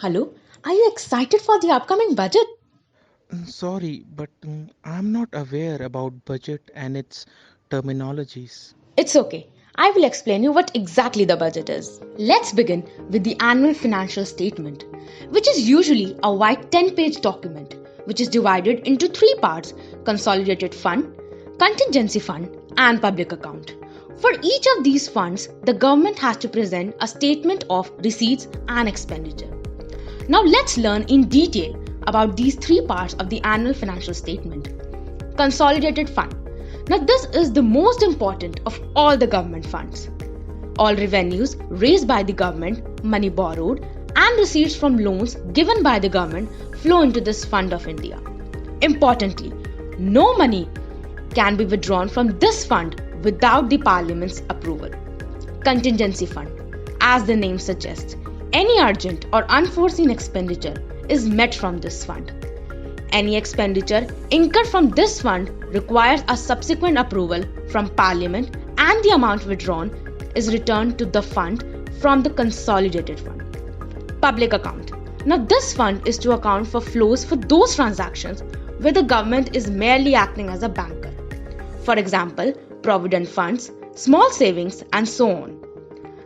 Hello, are you excited for the upcoming budget? Sorry, but I'm not aware about budget and its terminologies. It's okay. I will explain you what exactly the budget is. Let's begin with the annual financial statement, which is usually a white 10-page document which is divided into three parts: consolidated fund, contingency fund, and public account. For each of these funds, the government has to present a statement of receipts and expenditure. Now let's learn in detail about these three parts of the annual financial statement. Consolidated fund. Now this is the most important of all the government funds. All revenues raised by the government, money borrowed, and receipts from loans given by the government flow into this fund of India. Importantly, no money can be withdrawn from this fund without the Parliament's approval. Contingency fund. As the name suggests, any urgent or unforeseen expenditure is met from this fund. Any expenditure incurred from this fund requires a subsequent approval from Parliament, and the amount withdrawn is returned to the fund from the consolidated fund. Public account. Now this fund is to account for flows for those transactions where the government is merely acting as a banker. For example, provident funds, small savings, and so on.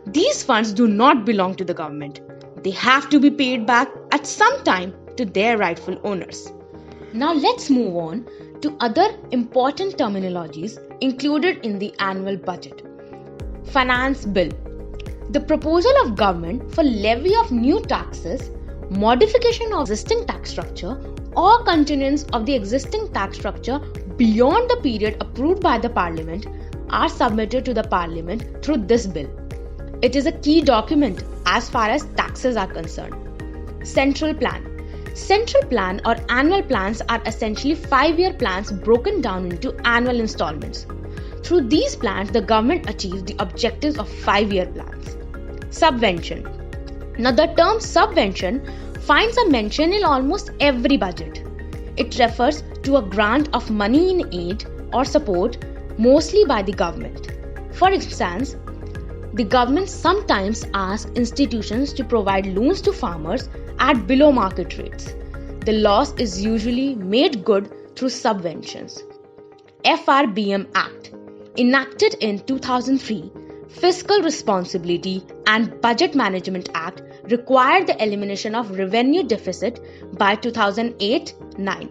These funds do not belong to the government. They have to be paid back at some time to their rightful owners. Now let's move on to other important terminologies included in the annual budget. Finance bill. The proposal of government for levy of new taxes, modification of existing tax structure, or continuance of the existing tax structure beyond the period approved by the Parliament are submitted to the Parliament through this bill. It is a key document as far as taxes are concerned. Central plan. Central plan or annual plans are essentially 5-year plans broken down into annual installments. Through these plans, the government achieves the objectives of 5-year plans. Subvention. Now, the term subvention finds a mention in almost every budget. It refers to a grant of money in aid or support, mostly by the government. For instance, the government sometimes asks institutions to provide loans to farmers at below market rates. The loss is usually made good through subventions. FRBM Act, enacted in 2003, Fiscal Responsibility and Budget Management Act required the elimination of revenue deficit by 2008-9.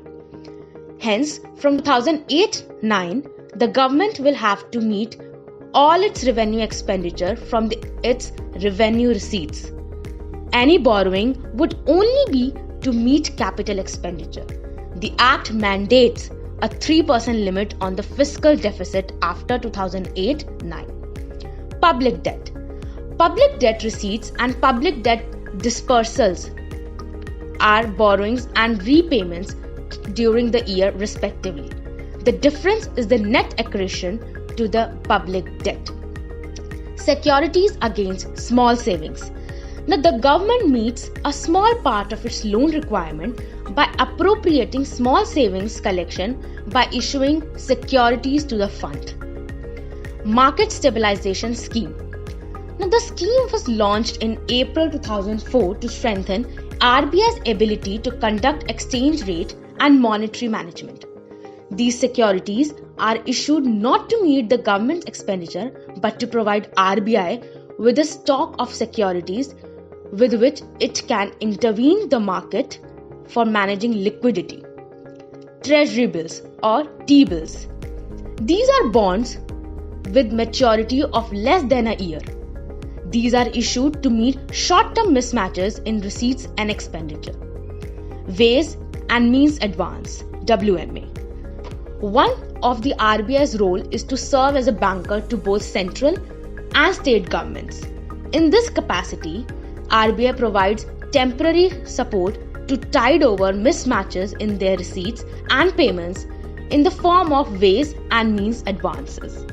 Hence, from 2008-9, the government will have to meet all its revenue expenditure from its revenue receipts. Any borrowing would only be to meet capital expenditure. The Act mandates a 3% limit on the fiscal deficit after 2008-9. Public debt. Public debt receipts and public debt dispersals are borrowings and repayments during the year respectively. The difference is the net accretion to the public debt. Securities against small savings. Now, the government meets a small part of its loan requirement by appropriating small savings collection by issuing securities to the fund. Market Stabilisation Scheme. Now, the scheme was launched in April 2004 to strengthen RBI's ability to conduct exchange rate and monetary management. These securities are issued not to meet the government's expenditure but to provide RBI with a stock of securities with which it can intervene the market for managing liquidity. Treasury bills or T-bills. These are bonds with maturity of less than a year. These are issued to meet short-term mismatches in receipts and expenditure. Ways and means advance (WMA). One of the RBI's role is to serve as a banker to both central and state governments. In this capacity, RBI provides temporary support to tide over mismatches in their receipts and payments in the form of ways and means advances.